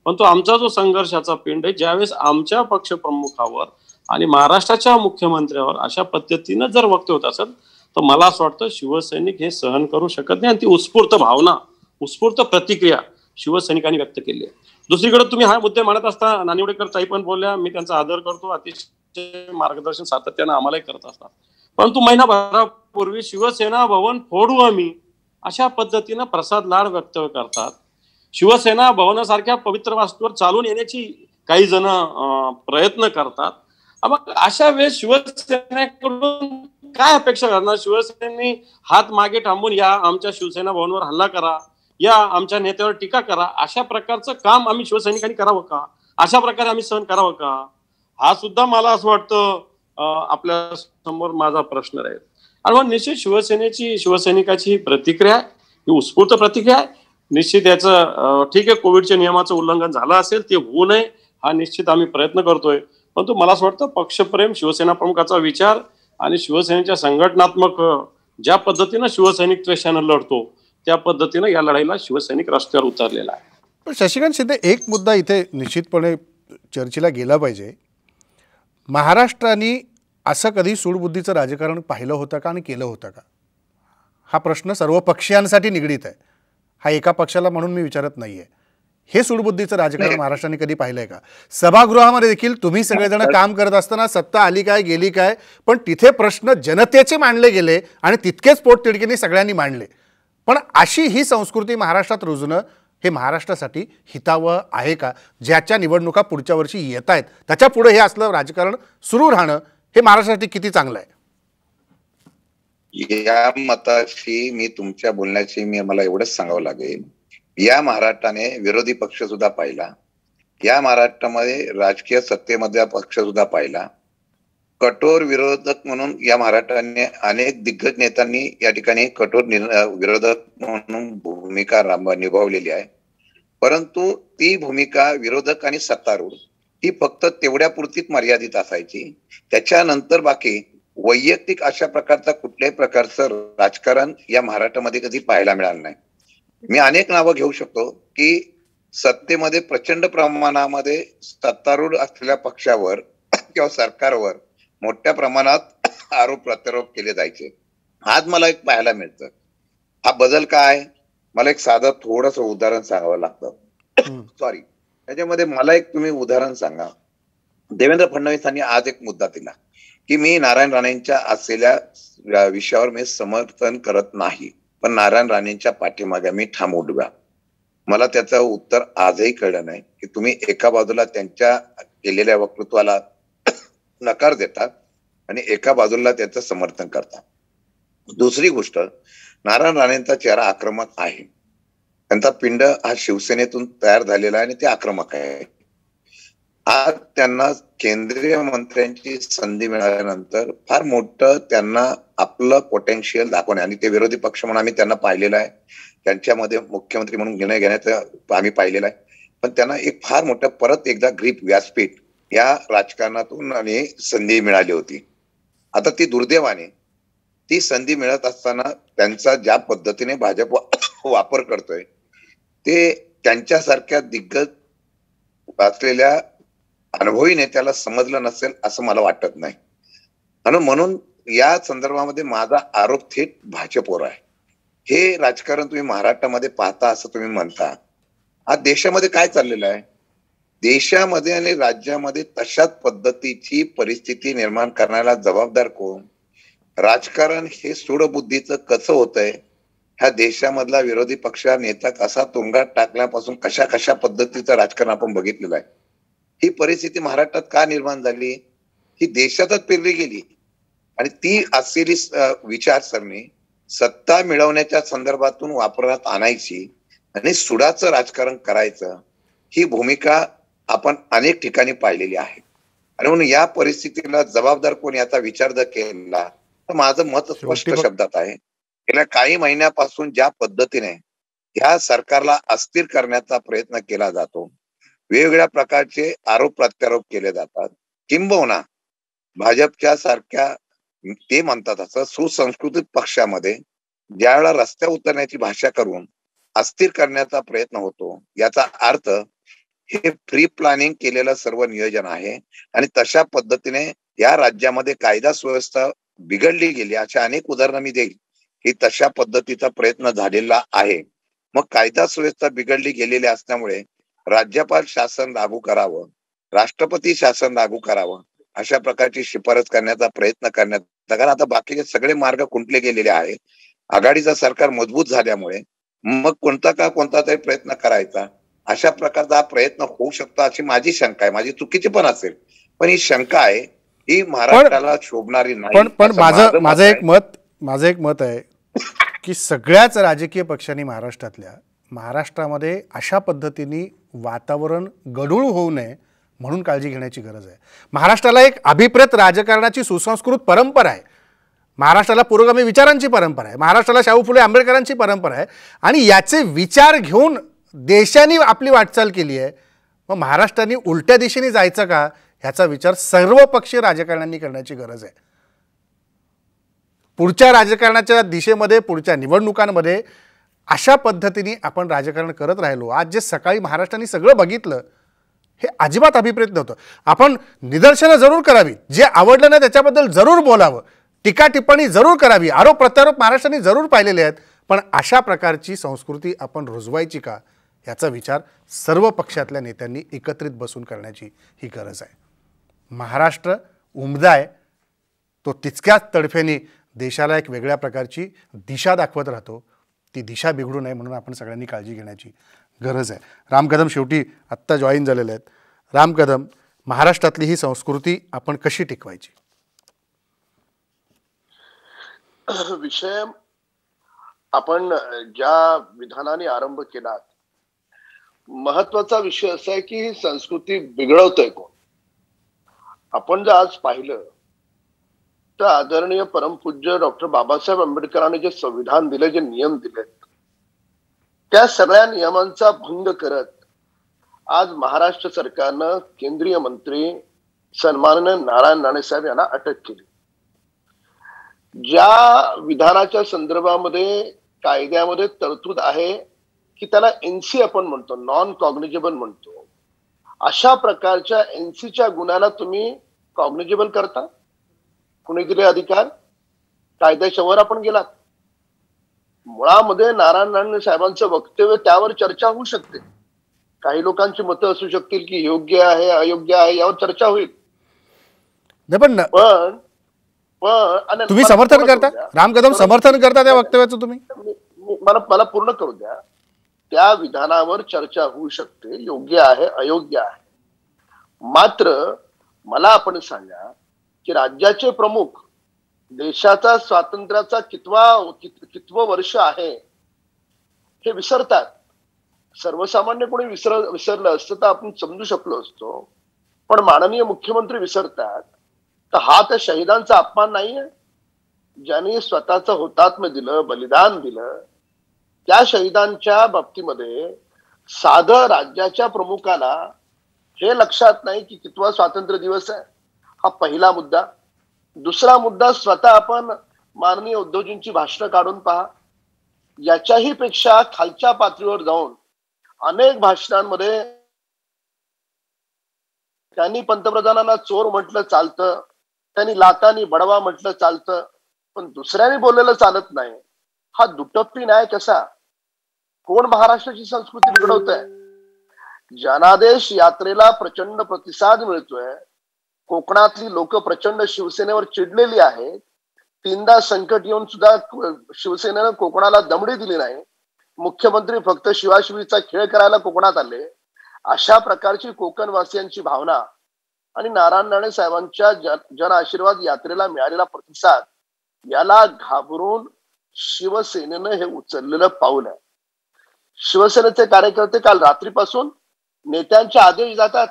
पण तो आमचा जो संघर्षाचा पिंड आहे, ज्यावेळेस आमच्या पक्षप्रमुखावर आणि महाराष्ट्राच्या मुख्यमंत्र्यावर अशा पद्धतीनं जर वक्तव्य होत असेल तर मला असं वाटतं शिवसैनिक हे सहन करू शकत नाही. आणि ती उत्स्फूर्त भावना, उत्स्फूर्त प्रतिक्रिया शिवसैनिकांनी व्यक्त केली आहे. दुसरीकडे तुम्ही हा मुद्दे मांडत असता, नानिवडेकर ताई पण बोलल्या, मी त्यांचा आदर करतो, अतिशय मार्गदर्शन सातत्यानं आम्हालाही करत असतात. परंतु महिनाभरापूर्वी शिवसेना भवन फोडू आम्ही अशा पद्धतीनं प्रसाद लाड वक्तव्य करतात. शिवसेना भवनासारख्या पवित्र वास्तूवर चालून येण्याची काही जण प्रयत्न करतात. मग अशा वेळेस शिवसेनेकडून काय अपेक्षा करणार? शिवसेनेनी हात मागे थांबून या आमच्या शिवसेना भवनवर हल्ला करा, या आमच्या नेत्यावर टीका करा, अशा प्रकारचं काम आम्ही शिवसैनिकांनी करावं का? अशा प्रकारे आम्ही सहन करावं का? हा सुद्धा मला असं वाटतं आपल्या समोर माझा प्रश्न राहील. आणि मग निश्चित शिवसैनिकाची ही प्रतिक्रिया, ही उत्स्फूर्त प्रतिक्रिया आहे. निश्चित याचं ठीक आहे, कोविडच्या नियमाचं उल्लंघन झालं असेल, ते होऊ नये हा निश्चित आम्ही प्रयत्न करतोय. परंतु मला असं वाटतं पक्षप्रेम, शिवसेना प्रमुखाचा विचार आणि शिवसेनेच्या संघटनात्मक ज्या पद्धतीनं शिवसैनिक त्वेषानं लढतो त्या पद्धतीनं या लढाईला शिवसैनिक रस्त्यावर उतरलेला आहे. पण शशिकांत शिंदे, एक मुद्दा इथे निश्चितपणे चर्चेला गेला पाहिजे. महाराष्ट्राने असं कधी सूडबुद्धीचं राजकारण पाहिलं होतं का आणि केलं होतं का? हा प्रश्न सर्व पक्षीयांसाठी निगडीत आहे. हा एका पक्षाला म्हणून मी विचारत नाहीये. हे सूडबुद्धीचं राजकारण महाराष्ट्राने कधी पाहिलंय का? सभागृहामध्ये देखील तुम्ही सगळेजण काम करत असताना सत्ता आली काय गेली काय, पण तिथे प्रश्न जनतेचे मांडले गेले आणि तितकेच पोटतिडकीने सगळ्यांनी मांडले. पण अशी ही संस्कृती महाराष्ट्रात रुजणं हे महाराष्ट्रासाठी हितावह आहे का? ज्याच्या निवडणुका पुढच्या वर्षी येत आहेत त्याच्या पुढे हे असलं राजकारण सुरू राहणं हे महाराष्ट्रासाठी किती चांगलं आहे? या मताशी मी तुमच्या बोलण्याची मला एवढंच सांगावं लागेल, या महाराष्ट्राने विरोधी पक्ष सुद्धा पाहिला, या महाराष्ट्रामध्ये राजकीय सत्तेमधला पक्ष सुद्धा पाहिला, कठोर विरोधक म्हणून या महाराष्ट्राने अनेक दिग्गज नेत्यांनी या ठिकाणी कठोर विरोधक म्हणून भूमिका निभावलेली आहे. परंतु ती भूमिका विरोधक आणि सत्तारूढ ही फक्त तेवढ्या पुरतीच मर्यादित असायची. त्याच्यानंतर बाकी वैयक्तिक अशा प्रकारचा कुठल्याही प्रकारचं राजकारण या महाराष्ट्रामध्ये कधी पाहायला मिळालं नाही. मी अनेक नावं घेऊ शकतो की सत्तेमध्ये प्रचंड प्रमाणामध्ये सत्तारूढ असलेल्या पक्षावर किंवा सरकारवर मोठ्या प्रमाणात आरोप प्रत्यारोप केले जायचे. आज मला एक पाहायला मिळतं. हा बदल काय? मला एक साधं थोडंसं उदाहरण सांगावं लागतं. सॉरी, त्याच्यामध्ये मला एक तुम्ही उदाहरण सांगा. देवेंद्र फडणवीसांनी आज एक मुद्दा दिला की मी नारायण राणेंच्या असलेल्या विषयावर मी समर्थन करत नाही, पण नारायण राणेंच्या पाठीमागे मी ठाम उभा. मला त्याचं उत्तर आजही कळलं नाही की तुम्ही एका बाजूला त्यांच्या केलेल्या वक्तृत्वाला नकार देता आणि एका बाजूला त्याचं समर्थन करता. दुसरी गोष्ट, नारायण राणेंचा चेहरा आक्रमक आहे. त्यांचा पिंड हा शिवसेनेतून तयार झालेला आहे आणि ते आक्रमक आहे. आज त्यांना केंद्रीय मंत्र्यांची संधी मिळाल्यानंतर फार मोठं त्यांना आपलं पोटेन्शियल दाखवणे, आणि ते विरोधी पक्ष म्हणून आम्ही त्यांना पाहिलेलं आहे, त्यांच्यामध्ये मुख्यमंत्री म्हणून निर्णय घेण्याचं आम्ही पाहिलेलं आहे. पण त्यांना एक फार मोठं परत एकदा ग्रीप व्यासपीठ या राजकारणातून आणि संधी मिळाली होती. आता ती दुर्दैवाने ती संधी मिळत असताना त्यांचा ज्या पद्धतीने भाजप वापर करतोय ते त्यांच्यासारख्या दिग्गज असलेल्या अनुभवी नेत्याला समजलं नसेल असं मला वाटत नाही. आणि म्हणून या संदर्भामध्ये माझा आरोप थेट भाजपवर आहे. हे राजकारण तुम्ही महाराष्ट्रामध्ये पाहता असं तुम्ही म्हणता. आज देशामध्ये काय चाललेलं आहे? देशामध्ये आणि राज्यामध्ये तशाच पद्धतीची परिस्थिती निर्माण करण्याला जबाबदार कोण? राजकारण हे सूडबुद्धीचं कसं होतंय? ह्या देशामधला विरोधी पक्ष नेता कसा तुंगात टाकल्यापासून कशा कशा पद्धतीचं राजकारण आपण बघितलेलं आहे. ही परिस्थिती महाराष्ट्रात का निर्माण झाली? ही देशातच पेरली गेली आणि ती असलेली विचारसरणी सत्ता मिळवण्याच्या संदर्भातून वापरण्यात आणायची आणि सुडाचं राजकारण करायचं, ही भूमिका आपण अनेक ठिकाणी पाहिलेली आहे. आणि म्हणून या परिस्थितीला जबाबदार कोण याचा विचार जर केला तर माझं मत स्पष्ट शब्दात आहे. गेल्या काही महिन्यापासून ज्या पद्धतीने ह्या सरकारला अस्थिर करण्याचा प्रयत्न केला जातो, वेगवेगळ्या प्रकारचे आरोप प्रत्यारोप केले जातात, किंबहुना भाजपच्या सारख्या ते म्हणतात असं सुसंस्कृतिक पक्षामध्ये ज्यावेळेला रस्त्यावर उतरण्याची भाषा करून अस्थिर करण्याचा प्रयत्न होतो, याचा अर्थ हे प्री प्लॅनिंग केलेलं सर्व नियोजन आहे. आणि तशा पद्धतीने या राज्यामध्ये कायदा सुव्यवस्था बिघडली गेली अशा अनेक उदाहरणं मी देईल की तशा पद्धतीचा प्रयत्न झालेला आहे. मग कायदा सुव्यवस्था बिघडली गेलेली असल्यामुळे राज्यपाल शासन लागू करावं, राष्ट्रपती शासन लागू करावं अशा प्रकारची शिफारस करण्याचा प्रयत्न करण्यात, कारण आता बाकीचे सगळे मार्ग खुंटले गेलेले आहे. आघाडीचं सरकार मजबूत झाल्यामुळे मग कोणता तरी प्रयत्न करायचा, अशा प्रकारचा हा प्रयत्न होऊ शकतो अशी माझी शंका आहे. माझी चुकीची पण असेल, पण ही शंका आहे ही महाराष्ट्राला शोभणारी नाही. पण माझं एक मत आहे की सगळ्याच राजकीय पक्षांनी महाराष्ट्रामध्ये अशा पद्धतीने वातावरण गढूळ होऊ नये म्हणून काळजी घेण्याची गरज आहे. महाराष्ट्राला एक अभिप्रेत राजकारणाची सुसंस्कृत परंपरा आहे. महाराष्ट्राला पुरोगामी विचारांची परंपरा आहे. महाराष्ट्राला शाहू फुले आंबेडकरांची परंपरा आहे आणि याचे विचार घेऊन देशाने आपली वाटचाल केली आहे. मग महाराष्ट्राने उलट्या दिशेने जायचं का ह्याचा विचार सर्वपक्षीय राजकारण्यांनी करण्याची गरज आहे. पुढच्या राजकारणाच्या दिशेमध्ये, पुढच्या निवडणुकांमध्ये अशा पद्धतीने आपण राजकारण करत राहिलो, आज जे सकाळी महाराष्ट्राने सगळं बघितलं हे अजिबात अभिप्रेत नव्हतं. आपण निदर्शनं जरूर करावी, जे आवडलं नाही त्याच्याबद्दल जरूर बोलावं, टीका टिप्पणी जरूर करावी, आरोप प्रत्यारोप महाराष्ट्राने जरूर पाहिलेले आहेत, पण अशा प्रकारची संस्कृती आपण रुजवायची का याचा विचार सर्व पक्षातल्या नेत्यांनी एकत्रित बसून करण्याची ही गरज आहे. महाराष्ट्र उमदा आहे, तो तितक्याच तडफेने देशाला एक वेगळ्या प्रकारची दिशा दाखवत राहतो. ती दिशा बिघडू नये म्हणून आपण सगळ्यांनी काळजी घेण्याची गरज आहे. राम कदम शेवटी आत्ता जॉईन झालेले आहेत. राम कदम, महाराष्ट्रातली ही संस्कृती आपण कशी टिकवायची? विषय आपण ज्या विधानाने आरंभ केला, महत्वाचा विषय असा आहे की ही संस्कृती बिघडवतोय कोण. आपण जर आज पाहिलं तर आदरणीय परमपूज्य डॉक्टर बाबासाहेब आंबेडकरांनी जे संविधान दिले, जे नियम दिलेत, त्या सगळ्या नियमांचा भंग करत आज महाराष्ट्र सरकारनं केंद्रीय मंत्री सन्माननीय नारायण राणे साहेब यांना अटक केली. ज्या विधानाच्या संदर्भामध्ये कायद्यामध्ये तरतूद आहे की त्याला एनसी आपण म्हणतो, नॉन कॉग्निजेबल म्हणतो, अशा प्रकारच्या एनसीच्या गुन्ह्याला तुम्ही कॉग्निजेबल करता? कुणी दिले अधिकार? कायद्याच्या वर आपण गेलात. मुळामध्ये नारायण राणे साहेबांचं वक्तव्य त्यावर चर्चा होऊ शकते. काही लोकांची मतं असू शकतील की योग्य आहे अयोग्य आहे, यावर चर्चा होईल. पण तुम्ही समर्थन करता, राम कदम समर्थन करता त्या वक्तव्याचं? तुम्ही मला पूर्ण करू द्या. त्या विधानावर चर्चा होऊ शकते, योग्य आहे अयोग्य आहे. मात्र मला आपण सांगा की राज्याचे प्रमुख, देशाचा स्वातंत्र्याचा कितवं वर्ष आहे हे विसरतात. सर्वसामान्य कोणी विसरलं असतं तर आपण समजू शकलो असतो, पण माननीय मुख्यमंत्री विसरतात. तर हा त्या शहीदांचा अपमान नाहीये? ज्यांनी स्वतःचं हुतात्म्य दिलं, बलिदान दिलं, त्या शहीदांच्या बाबतीमध्ये साधं राज्याच्या प्रमुखाला हे लक्षात नाही की कितवा स्वातंत्र्य दिवस आहे. हा पहिला मुद्दा. दुसरा मुद्दा, स्वतः आपण माननीय उद्धवजींची भाषणं काढून पहा. याच्याही पेक्षा खालच्या पातळीवर जाऊन अनेक भाषणांमध्ये त्यांनी पंतप्रधानांना चोर म्हटलं चालतं, त्यांनी लातानी बडवा म्हटलं चालतं, पण दुसऱ्याने बोललेलं चालत नाही. हा दुटप्पी न्याय कसा? कोण महाराष्ट्राची संस्कृती बिघडवत आहे? जनादेश यात्रेला प्रचंड प्रतिसाद मिळतोय. कोकणातली लोक प्रचंड शिवसेनेवर चिडलेली आहेत. 3दा संकट येऊन सुद्धा शिवसेनेनं कोकणाला दमडी दिली नाही. मुख्यमंत्री फक्त शिवाशिवीचा खेळ करायला कोकणात आले. अशा प्रकारची कोकणवासियांची भावना आणि नारायण राणे साहेबांच्या जन आशीर्वाद यात्रेला मिळालेला प्रतिसाद, याला घाबरून शिवसेनेनं हे उचललेलं पाऊल आहे. शिवसेनेचे कार्यकर्ते काल रात्रीपासून नेत्यांचे आदेश जातात,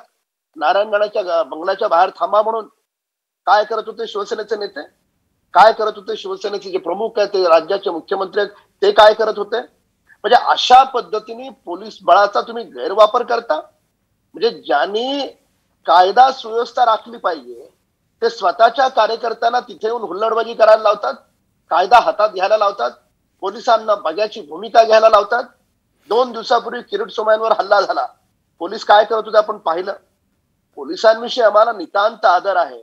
नारायण राणेच्या बंगल्याच्या बाहेर थांबा म्हणून. काय करत होते शिवसेनेचे नेते? काय करत होते शिवसेनेचे जे प्रमुख आहेत, ते राज्याचे मुख्यमंत्री आहेत, ते काय करत होते? म्हणजे अशा पद्धतीने पोलीस बळाचा तुम्ही गैरवापर करता. म्हणजे ज्यांनी कायदा सुव्यवस्था राखली पाहिजे ते स्वतःच्या कार्यकर्त्यांना तिथे येऊन हुल्लडबाजी करायला लावतात, कायदा हातात घ्यायला लावतात, पोलिसांना बघ्याची भूमिका घ्यायला लावतात. 2 दिवसापूर्वी किरीट सोमय्यांवर हल्ला झाला. पोलीस काय करत होते आपण पाहिलं. पोलिसांविषयी आम्हाला नितांत आदर आहे,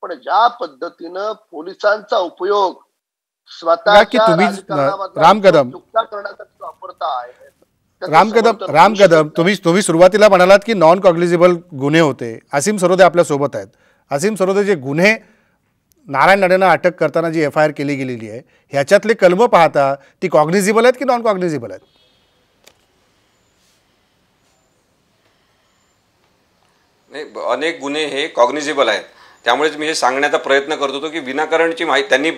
पण ज्या पद्धतीनं पोलिसांचा उपयोग स्वतःच्या राम कदम तुम्ही सुरुवातीला म्हणालात की नॉन कॉग्निजेबल गुन्हे होते. असीम सरोदे आपल्या सोबत आहेत. असीम सरोदे, जे गुन्हे नारायण राणेंना अटक करताना जी FIR केली गेलेली आहे, ह्याच्यातले कलमं पाहता ती कॉग्निजेबल आहेत की नॉन कॉग्निजेबल आहेत? नाही, अनेक गुन्हे हे कॉग्निजेबल आहेत. त्यामुळेच मी हे सांगण्याचा प्रयत्न करत होतो की विनाकारणची माहिती त्यांनी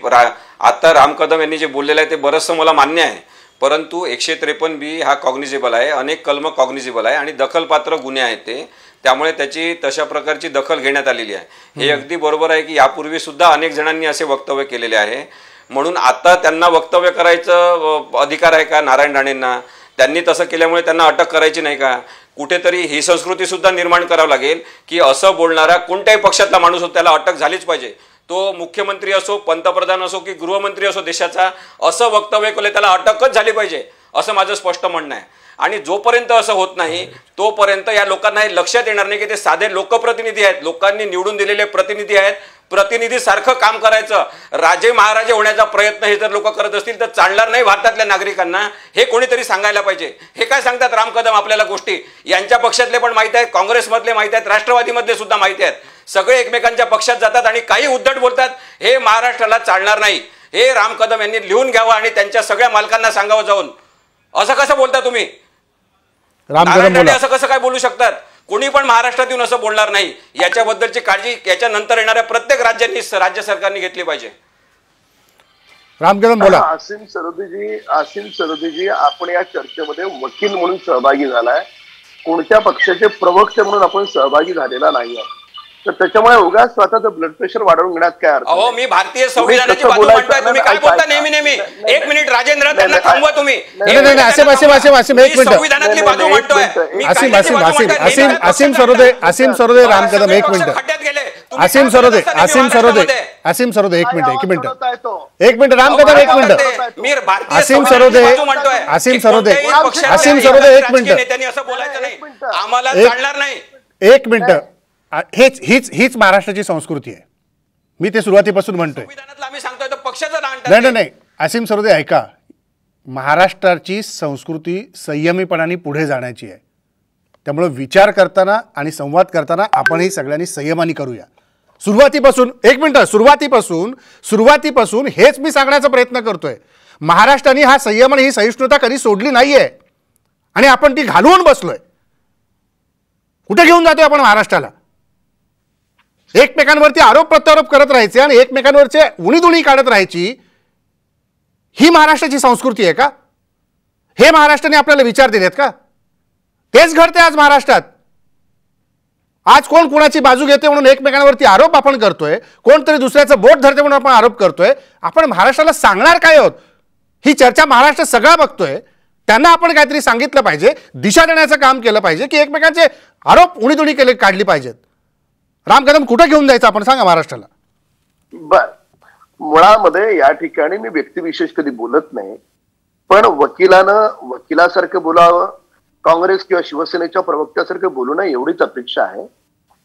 आता राम कदम यांनी जे बोललेलं आहे ते बरंचसं मला मान्य आहे, परंतु 153B हा कॉग्निजेबल आहे, अनेक कलम कॉग्निजेबल आहे आणि दखलपात्र गुन्हे आहेत ते. त्यामुळे त्याची तशा प्रकारची दखल घेण्यात आलेली आहे. हे अगदी बरोबर आहे की यापूर्वी सुद्धा अनेक जणांनी असे वक्तव्य केलेले आहे. म्हणून आता त्यांना वक्तव्य करायचं अधिकार आहे का नारायण राणेंना? त्यांनी तसं केल्यामुळे त्यांना अटक करायची नाही का? कुठेतरी ही संस्कृती सुद्धा निर्माण करावं लागेल की असं बोलणारा कोणत्याही पक्षातला माणूस हो त्याला अटक झालीच पाहिजे. तो मुख्यमंत्री असो, पंतप्रधान असो की गृहमंत्री असो देशाचा, असं वक्तव्य केलं त्याला अटकच झाली पाहिजे, असं माझं स्पष्ट म्हणणं आहे. आणि जोपर्यंत असं होत नाही तोपर्यंत या लोकांना हे लक्षात येणार नाही की ते साधे लोकप्रतिनिधी आहेत, लोकांनी निवडून दिलेले प्रतिनिधी आहेत. प्रतिनिधी सारखं काम करायचं, राजे महाराजे होण्याचा प्रयत्न हे जर लोक करत असतील तर चालणार नाही भारतातल्या नागरिकांना. हे कोणीतरी सांगायला पाहिजे. हे काय सांगतात राम कदम आपल्याला गोष्टी? यांच्या पक्षातले पण माहिती आहेत, काँग्रेसमधले माहिती आहेत, राष्ट्रवादीमधले सुद्धा माहिती आहेत. सगळे एकमेकांच्या पक्षात जातात आणि काही उद्धट बोलतात. हे महाराष्ट्राला चालणार नाही. हे राम कदम यांनी लिहून घ्यावं आणि त्यांच्या सगळ्या मालकांना सांगावं जाऊन. असं कसं बोलता तुम्ही? नारायण राणे असं कसं काय बोलू शकतात? कोणी पण महाराष्ट्रात येऊन असं बोलणार नाही. याच्याबद्दलची काळजी याच्या नंतर येणाऱ्या प्रत्येक राज्यांनी, राज्य सरकारने घेतली पाहिजे. राम कदम बोला. आसिम सरोदेजी, आपण या चर्चेमध्ये वकील म्हणून सहभागी झालाय, कोणत्या पक्षाचे प्रवक्ते म्हणून आपण सहभागी झालेला नाही आहे. तर त्याच्यामुळे उगाच स्वतःचं ब्लड प्रेशर वाढवून घेण्यात काय अर्थ? अहो, मी भारतीय संविधानाची बाजू म्हणतोय, तुम्ही काय बोलता नेहमी? एक मिनिट राजेंद्र, त्यांना थांबवा तुम्ही. नाही, आसिम एक मिनिट. संविधानातली बाजू म्हणतोय. आसिम सरोदे, राम कदम एक मिनिट. आसिम सरोदे एक मिनिट. राम कदम एक मिनिट. आसिम सरोदे एक मिनिट. त्यांनी असं बोलायचं नाही, आम्हाला चालणार नाही. एक मिनिट. हीच महाराष्ट्राची संस्कृती आहे. मी ते सुरुवातीपासून म्हणतोय. नाही, आसिम सरोदे ऐका, महाराष्ट्राची संस्कृती संयमीपणाने पुढे जाण्याची आहे. त्यामुळे विचार करताना आणि संवाद करताना आपणही सगळ्यांनी संयमाने करूया. सुरुवातीपासून एक मिनिट, सुरुवातीपासून हेच मी सांगण्याचा प्रयत्न करतोय. महाराष्ट्राने हा संयम आणि ही सहिष्णुता कधी सोडली नाहीये आणि आपण ती घालवून बसलोय. कुठे घेऊन जातोय आपण महाराष्ट्राला? एकमेकांवरती आरोप प्रत्यारोप करत राहायचे आणि एकमेकांवरचे उणीधुणी काढत राहायची, ही महाराष्ट्राची संस्कृती आहे का? हे महाराष्ट्राने आपल्याला विचार दिलेत का? तेच घडते आज महाराष्ट्रात. आज कोण कुणाची बाजू घेते म्हणून एकमेकांवरती आरोप आपण करतोय, कोणतरी दुसऱ्याचं बोट धरते म्हणून आपण आरोप करतोय. आपण महाराष्ट्राला सांगणार काय आहोत? ही चर्चा महाराष्ट्र सगळा बघतोय. त्यांना आपण काहीतरी सांगितलं पाहिजे, दिशा देण्याचं काम केलं पाहिजे की एकमेकांचे आरोप उणीधुणी काढली पाहिजेत. राम कदम, कुठे घेऊन जायचं आपण सांगा महाराष्ट्राला? बर, मुळामध्ये या ठिकाणी मी व्यक्तिविशेष कधी बोलत नाही, पण वकिलासारखं बोलावं, काँग्रेस किंवा शिवसेनेच्या प्रवक्त्यासारखं बोलू नये एवढीच अपेक्षा आहे.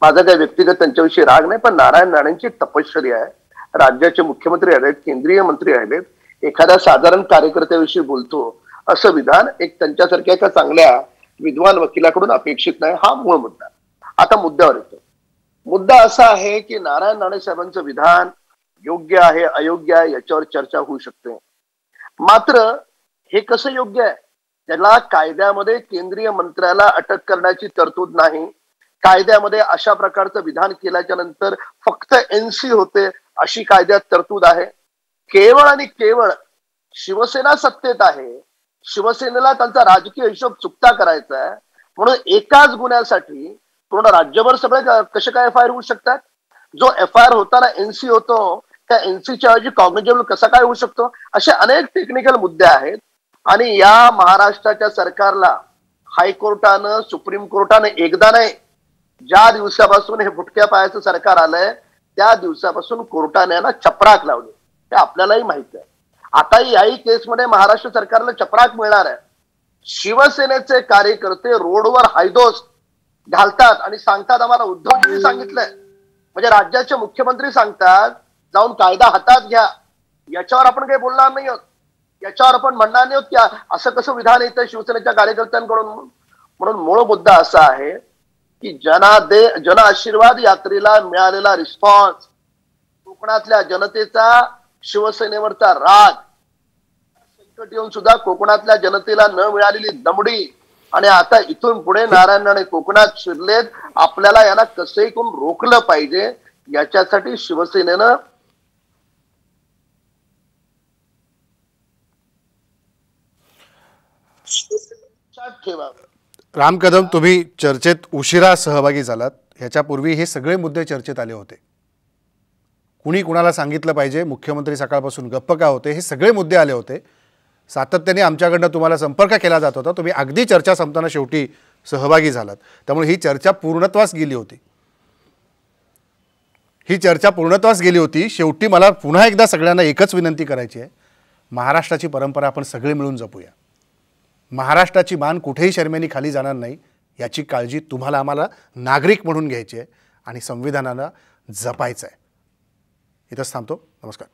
माझा काही व्यक्तिगत त्यांच्याविषयी राग नाही, पण नारायण राणेंची तपश्चर्या आहे. राज्याचे मुख्यमंत्री आहेत, केंद्रीय मंत्री आहेत, एखाद्या साधारण कार्यकर्त्याविषयी बोलतो असं विधान एक त्यांच्यासारख्या एका चांगल्या विद्वान वकिलाकडून अपेक्षित नाही. हा मूळ मुद्दा. आता मुद्द्यावर येतो. मुद्दा असा आहे की नारायण राणे साहेबांचं विधान योग्य आहे अयोग्य आहे याच्यावर चर्चा होऊ शकते. मात्र हे कसं योग्य आहे? त्याला कायद्यामध्ये केंद्रीय मंत्र्याला अटक करण्याची तरतूद नाही. कायद्यामध्ये अशा प्रकारचं विधान केल्याच्या नंतर फक्त एनसी होते अशी कायद्यात तरतूद आहे. केवळ आणि केवळ शिवसेना सत्तेत आहे, शिवसेनेला त्यांचा राजकीय हिशोब चुकता करायचा आहे म्हणून एकाच गुन्ह्यासाठी पूर्ण राज्यभर सगळे कसे काय एफआयआर होऊ शकतात? जो एफआयआर होताना एनसी होतो त्या एनसीच्या ऐवजी कॉग्निजेबल कसा काय होऊ शकतो? असे अनेक टेक्निकल मुद्दे आहेत. आणि या महाराष्ट्राच्या सरकारला हायकोर्टानं, सुप्रीम कोर्टानं एकदा नाही, ज्या दिवसापासून हे फुटक्या पायाचं सरकार आलंय त्या दिवसापासून कोर्टाने याला चपराक लावली. हे आपल्यालाही माहिती आहे. आता याही केसमध्ये महाराष्ट्र सरकारला चपराक मिळणार आहे. शिवसेनेचे कार्यकर्ते रोडवर हायदोस घालतात आणि सांगतात आम्हाला उद्धवजींनी सांगितलंय. म्हणजे राज्याचे मुख्यमंत्री सांगतात जाऊन कायदा हातात घ्या. याच्यावर आपण काही बोलणार नाही आहोत, याच्यावर आपण म्हणणार नाही आहोत की असं कसं विधान येतं शिवसेनेच्या कार्यकर्त्यांकडून. म्हणून मूळ मुद्दा असा आहे की जन आशीर्वाद यात्रेला मिळालेला रिस्पॉन्स, कोकणातल्या जनतेचा शिवसेनेवरचा राग, संकट येऊन सुद्धा कोकणातल्या जनतेला न मिळालेली दमडी, आणि आता इथून पुढे नारायण राणे कोकणात शिरलेत, आपल्याला यांना कसंही करून रोखलं पाहिजे. याच्यासाठी शिवसेनेनं ठेवावं. राम कदम, तुम्ही चर्चेत उशिरा सहभागी झालात. ह्याच्यापूर्वी हे सगळे मुद्दे चर्चेत आले होते. कुणी कुणाला सांगितलं पाहिजे, मुख्यमंत्री सकाळपासून गप्प का होते, हे सगळे मुद्दे आले होते. सातत्याने आमच्याकडनं तुम्हाला संपर्क केला जात होता. तुम्ही अगदी चर्चा संपताना शेवटी सहभागी झालात. त्यामुळे ही चर्चा पूर्णत्वास गेली होती. शेवटी मला पुन्हा एकदा सगळ्यांना एकच विनंती करायची आहे, महाराष्ट्राची परंपरा आपण सगळे मिळून जपूया. महाराष्ट्राची मान कुठेही शर्मेने खाली जाणार नाही याची काळजी तुम्हाला आम्हाला नागरिक म्हणून घ्यायची आहे आणि संविधानाला जपायचं आहे. इथंच थांबतो. नमस्कार.